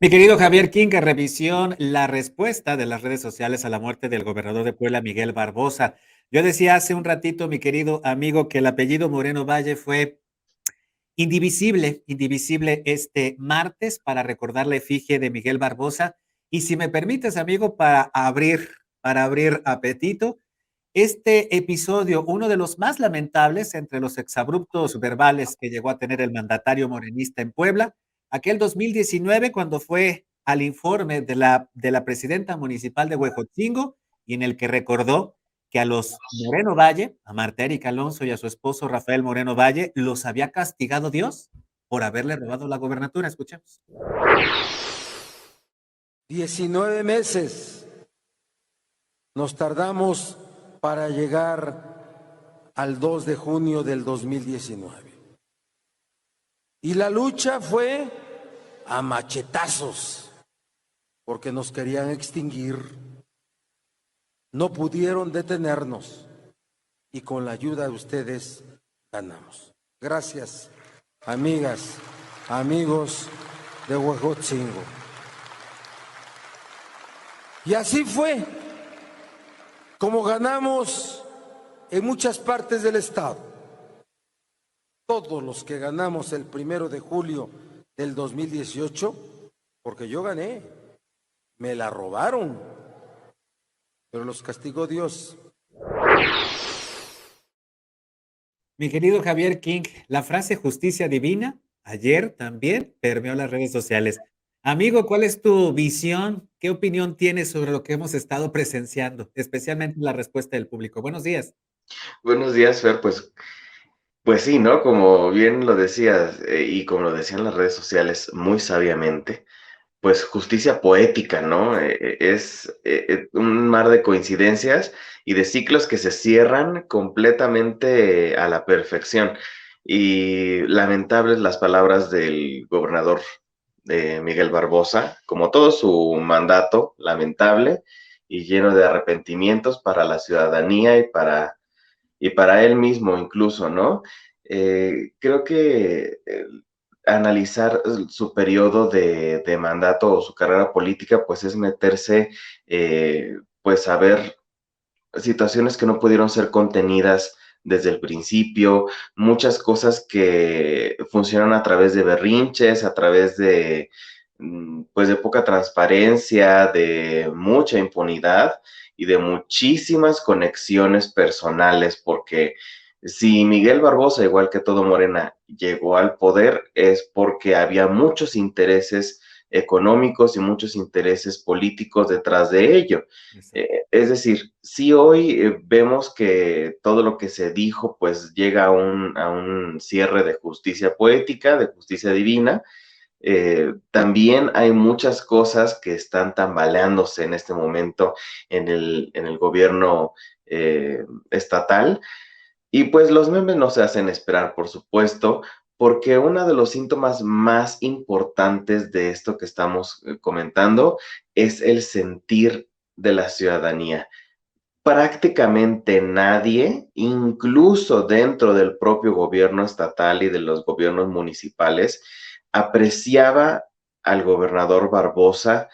Mi querido Javier King, a revisión, la respuesta de las redes sociales a la muerte del gobernador de Puebla, Miguel Barbosa. Yo decía hace un ratito, mi querido amigo, que el apellido Moreno Valle fue indivisible este martes para recordar la efigie de Miguel Barbosa. Y si me permites, amigo, para abrir apetito, este episodio, uno de los más lamentables entre los exabruptos verbales que llegó a tener el mandatario morenista en Puebla, aquel 2019 cuando fue al informe de la presidenta municipal de Huejotzingo y en el que recordó que a los Moreno Valle, a Marta Erika Alonso y a su esposo Rafael Moreno Valle, los había castigado Dios por haberle robado la gobernatura. Escuchemos. 19 meses nos tardamos para llegar al 2 de junio del 2019. Y la lucha fue a machetazos, porque nos querían extinguir. No pudieron detenernos y con la ayuda de ustedes ganamos. Gracias, amigas, amigos de Huejotzingo. Y así fue como ganamos en muchas partes del estado. Todos los que ganamos el 1 de julio del 2018, porque yo gané, me la robaron, pero los castigó Dios. Mi querido Javier King, la frase justicia divina ayer también permeó las redes sociales. Amigo, ¿cuál es tu visión? ¿Qué opinión tienes sobre lo que hemos estado presenciando, especialmente la respuesta del público? Buenos días. Buenos días, Fer. Pues sí, ¿no? Como bien lo decías, y como lo decían las redes sociales muy sabiamente, pues justicia poética, ¿no? Un mar de coincidencias y de ciclos que se cierran completamente a la perfección. Y lamentables las palabras del gobernador Miguel Barbosa, como todo su mandato, lamentable y lleno de arrepentimientos para la ciudadanía y para él mismo incluso, ¿no? Creo que analizar su periodo de mandato o su carrera política, pues es meterse, pues a ver situaciones que no pudieron ser contenidas desde el principio, muchas cosas que funcionan a través de berrinches, a través de, pues de poca transparencia, de mucha impunidad y de muchísimas conexiones personales, porque si Miguel Barbosa, igual que todo Morena, llegó al poder, es porque había muchos intereses económicos y muchos intereses políticos detrás de ello. Es decir, si hoy vemos que todo lo que se dijo pues llega a un cierre de justicia poética, de justicia divina, también hay muchas cosas que están tambaleándose en este momento en el gobierno estatal. Y pues los memes no se hacen esperar, por supuesto, porque uno de los síntomas más importantes de esto que estamos comentando es el sentir de la ciudadanía. Prácticamente nadie, incluso dentro del propio gobierno estatal y de los gobiernos municipales, apreciaba al gobernador Barbosa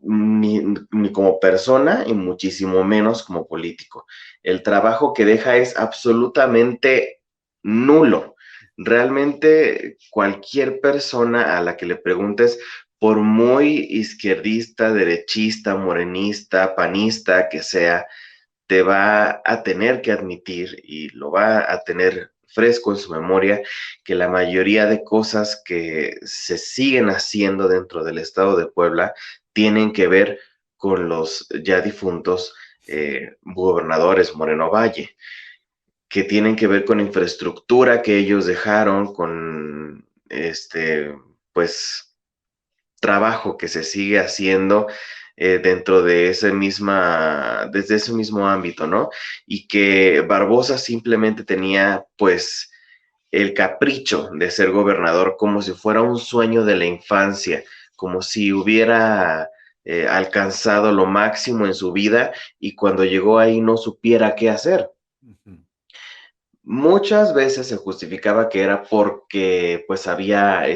ni como persona y muchísimo menos como político. El trabajo que deja es absolutamente nulo. Realmente cualquier persona a la que le preguntes, por muy izquierdista, derechista, morenista, panista que sea, te va a tener que admitir y lo va a tener fresco en su memoria que la mayoría de cosas que se siguen haciendo dentro del estado de Puebla tienen que ver con los ya difuntos gobernadores Moreno Valle, que tienen que ver con infraestructura que ellos dejaron, con pues trabajo que se sigue haciendo dentro de desde ese mismo ámbito, ¿no? Y que Barbosa simplemente tenía, pues, el capricho de ser gobernador como si fuera un sueño de la infancia, como si hubiera alcanzado lo máximo en su vida y cuando llegó ahí no supiera qué hacer. Ujú. Muchas veces se justificaba que era porque pues había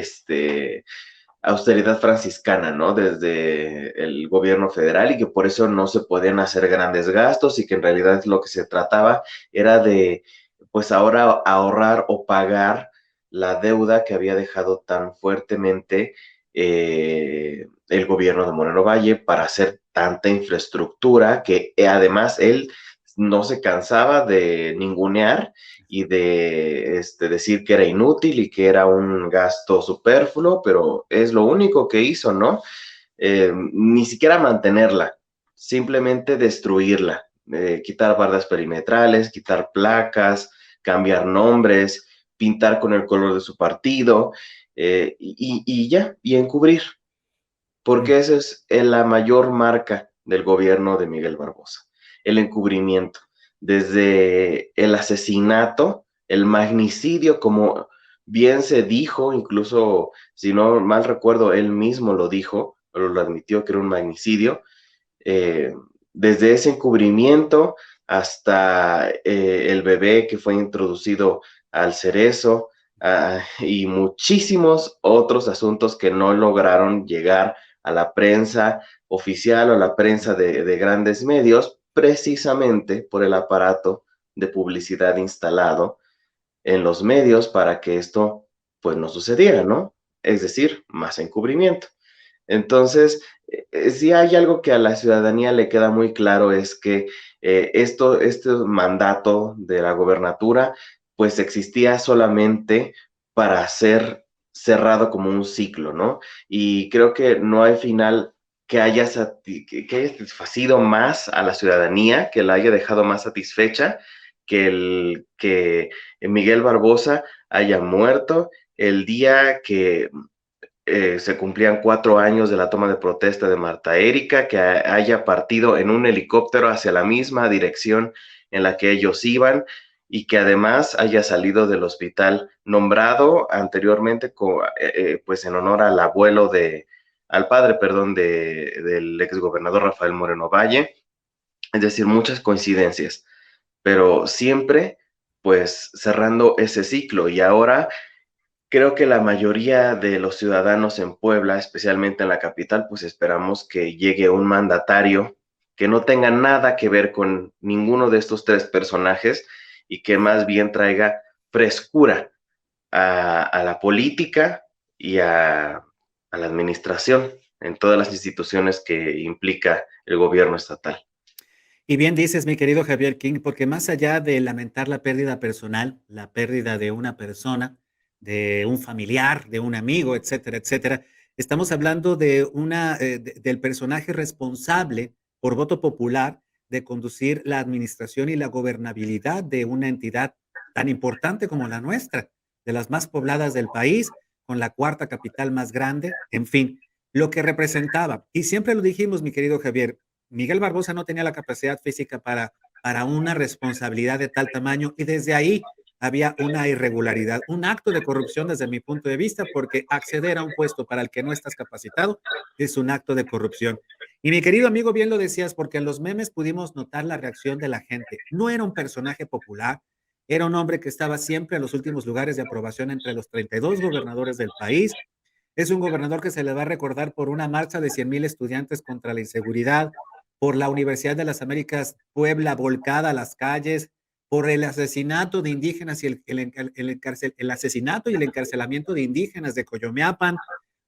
austeridad franciscana, ¿no? Desde el gobierno federal y que por eso no se podían hacer grandes gastos y que en realidad lo que se trataba era de, pues ahora ahorrar o pagar la deuda que había dejado tan fuertemente el gobierno de Moreno Valle para hacer tanta infraestructura que además él no se cansaba de ningunear y de decir que era inútil y que era un gasto superfluo, pero es lo único que hizo, ¿no? Ni siquiera mantenerla, simplemente destruirla, quitar bardas perimetrales, quitar placas, cambiar nombres, pintar con el color de su partido y ya, y encubrir, porque esa es la mayor marca del gobierno de Miguel Barbosa, el encubrimiento, desde el asesinato, el magnicidio, como bien se dijo, incluso si no mal recuerdo, él mismo lo dijo, o lo admitió que era un magnicidio, eh, desde ese encubrimiento hasta el bebé que fue introducido al cerezo, y muchísimos otros asuntos que no lograron llegar a la prensa oficial o a la prensa de grandes medios, precisamente por el aparato de publicidad instalado en los medios para que esto pues no sucediera, ¿no? Es decir, más encubrimiento. Entonces, si hay algo que a la ciudadanía le queda muy claro es que este mandato de la gobernatura, pues existía solamente para ser cerrado como un ciclo, ¿no? Y creo que no hay final que haya satisfacido más a la ciudadanía, que la haya dejado más satisfecha que Miguel Barbosa haya muerto el día que se cumplían 4 años de la toma de protesta de Marta Erika, que haya partido en un helicóptero hacia la misma dirección en la que ellos iban y que además haya salido del hospital nombrado anteriormente pues en honor al al padre, perdón, del exgobernador Rafael Moreno Valle. Es decir, muchas coincidencias, pero siempre pues cerrando ese ciclo. Y ahora creo que la mayoría de los ciudadanos en Puebla, especialmente en la capital, pues esperamos que llegue un mandatario que no tenga nada que ver con ninguno de estos tres personajes y que más bien traiga frescura a la política y a la administración en todas las instituciones que implica el gobierno estatal. Y bien dices, mi querido Javier King, porque más allá de lamentar la pérdida personal, la pérdida de una persona, de un familiar, de un amigo, etcétera, etcétera, estamos hablando de del personaje responsable por voto popular de conducir la administración y la gobernabilidad de una entidad tan importante como la nuestra, de las más pobladas del país, con la cuarta capital más grande, en fin, lo que representaba. Y siempre lo dijimos, mi querido Javier, Miguel Barbosa no tenía la capacidad física para una responsabilidad de tal tamaño y desde ahí había una irregularidad, un acto de corrupción desde mi punto de vista, porque acceder a un puesto para el que no estás capacitado es un acto de corrupción. Y mi querido amigo, bien lo decías, porque en los memes pudimos notar la reacción de la gente. No era un personaje popular, era un hombre que estaba siempre en los últimos lugares de aprobación entre los 32 gobernadores del país. Es un gobernador que se le va a recordar por una marcha de 100,000 estudiantes contra la inseguridad, por la Universidad de las Américas Puebla volcada a las calles, por el asesinato de indígenas y el asesinato y el encarcelamiento de indígenas de Coyomeapan,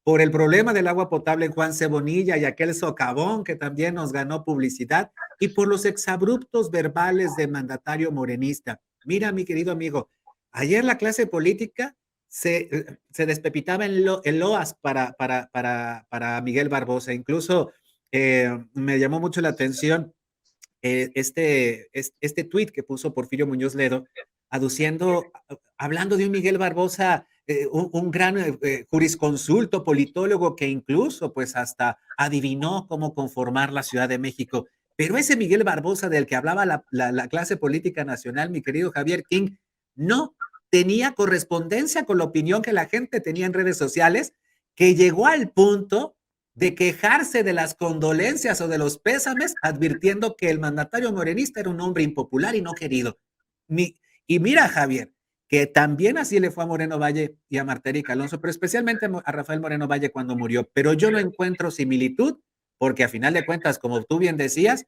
por el problema del agua potable en Juan Cebonilla y aquel socavón que también nos ganó publicidad, y por los exabruptos verbales de mandatario morenista. Mira, mi querido amigo, ayer la clase política se despepitaba en loas para Miguel Barbosa. Incluso me llamó mucho la atención este tuit que puso Porfirio Muñoz Ledo, aduciendo, hablando de un Miguel Barbosa, un gran jurisconsulto, politólogo que incluso pues hasta adivinó cómo conformar la Ciudad de México. Pero ese Miguel Barbosa del que hablaba la clase política nacional, mi querido Javier King, no tenía correspondencia con la opinión que la gente tenía en redes sociales, que llegó al punto de quejarse de las condolencias o de los pésames, advirtiendo que el mandatario morenista era un hombre impopular y no querido. Y mira, Javier, que también así le fue a Moreno Valle y a Marta Erika Alonso, pero especialmente a Rafael Moreno Valle cuando murió. Pero yo no encuentro similitud, porque a final de cuentas, como tú bien decías,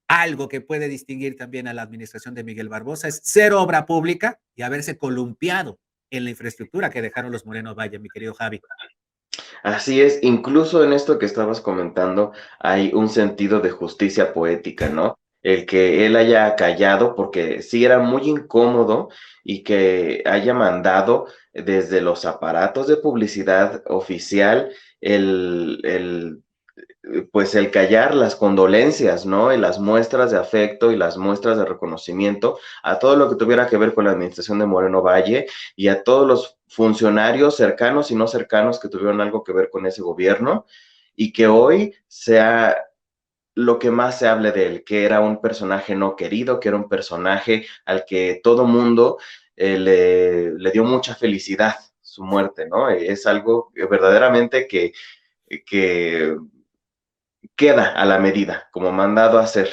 algo que puede distinguir también a la administración de Miguel Barbosa es ser obra pública y haberse columpiado en la infraestructura que dejaron los Moreno Valle, mi querido Javi. Así es, incluso en esto que estabas comentando hay un sentido de justicia poética, ¿no? El que él haya callado, porque sí era muy incómodo y que haya mandado desde los aparatos de publicidad oficial el pues el callar las condolencias, ¿no? Y las muestras de afecto y las muestras de reconocimiento a todo lo que tuviera que ver con la administración de Moreno Valle y a todos los funcionarios cercanos y no cercanos que tuvieron algo que ver con ese gobierno y que hoy sea lo que más se hable de él, que era un personaje no querido, que era un personaje al que todo mundo le dio mucha felicidad su muerte, ¿no? Es algo verdaderamente que queda a la medida, como mandado a hacer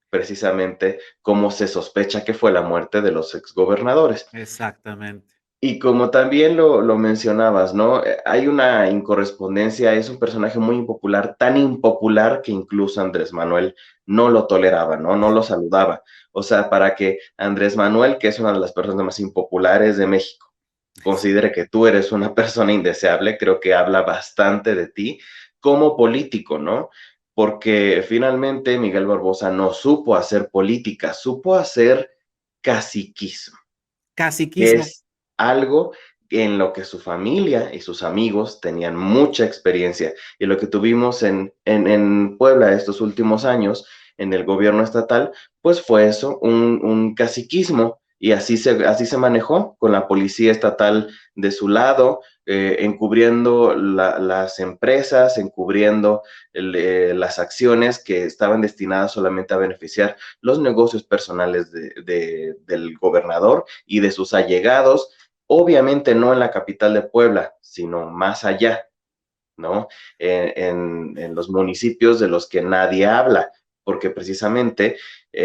precisamente como se sospecha que fue la muerte de los exgobernadores. Exactamente. Y como también lo mencionabas, ¿no? Hay una incorrespondencia, es un personaje muy impopular, tan impopular que incluso Andrés Manuel no lo toleraba, ¿no? No lo saludaba. O sea, para que Andrés Manuel, que es una de las personas más impopulares de México, considere que tú eres una persona indeseable, creo que habla bastante de ti como político, ¿no? Porque finalmente Miguel Barbosa no supo hacer política, supo hacer caciquismo, que Caciquismo. es algo en lo que su familia y sus amigos tenían mucha experiencia. Y lo que tuvimos en Puebla estos últimos años, en el gobierno estatal, pues fue eso, un caciquismo. Y así se manejó con la policía estatal de su lado, encubriendo las empresas, encubriendo las acciones que estaban destinadas solamente a beneficiar los negocios personales del gobernador y de sus allegados, obviamente no en la capital de Puebla, sino más allá, ¿no? En los municipios de los que nadie habla, porque precisamente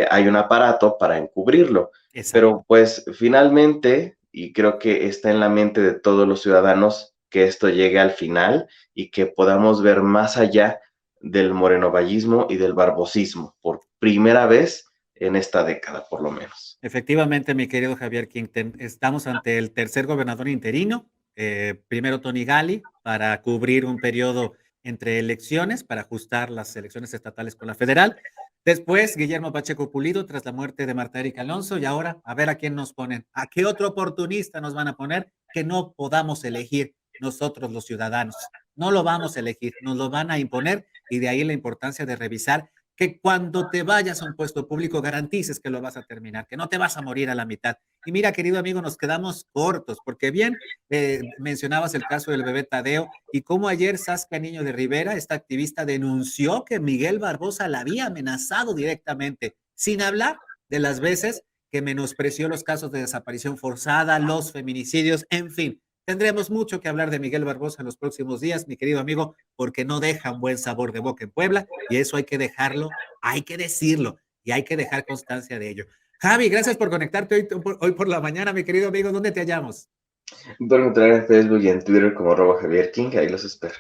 hay un aparato para encubrirlo. Exacto. Pero pues finalmente, y creo que está en la mente de todos los ciudadanos, que esto llegue al final y que podamos ver más allá del morenovallismo y del barbosismo por primera vez en esta década, por lo menos. Efectivamente, mi querido Javier King, estamos ante el tercer gobernador interino, primero Tony Gali, para cubrir un periodo entre elecciones, para ajustar las elecciones estatales con la federal. Después, Guillermo Pacheco Pulido, tras la muerte de Marta Erika Alonso, y ahora a ver a quién nos ponen, a qué otro oportunista nos van a poner que no podamos elegir nosotros los ciudadanos. No lo vamos a elegir, nos lo van a imponer y de ahí la importancia de revisar que cuando te vayas a un puesto público garantices que lo vas a terminar, que no te vas a morir a la mitad. Y mira, querido amigo, nos quedamos cortos, porque bien mencionabas el caso del bebé Tadeo y cómo ayer Saskia Niño de Rivera, esta activista, denunció que Miguel Barbosa la había amenazado directamente, sin hablar de las veces que menospreció los casos de desaparición forzada, los feminicidios, en fin. Tendremos mucho que hablar de Miguel Barbosa en los próximos días, mi querido amigo, porque no deja un buen sabor de boca en Puebla y eso hay que dejarlo, hay que decirlo y hay que dejar constancia de ello. Javi, gracias por conectarte hoy por la mañana, mi querido amigo. ¿Dónde te hallamos? Pueden entrar en Facebook y en Twitter como @JavierKing, ahí los espero.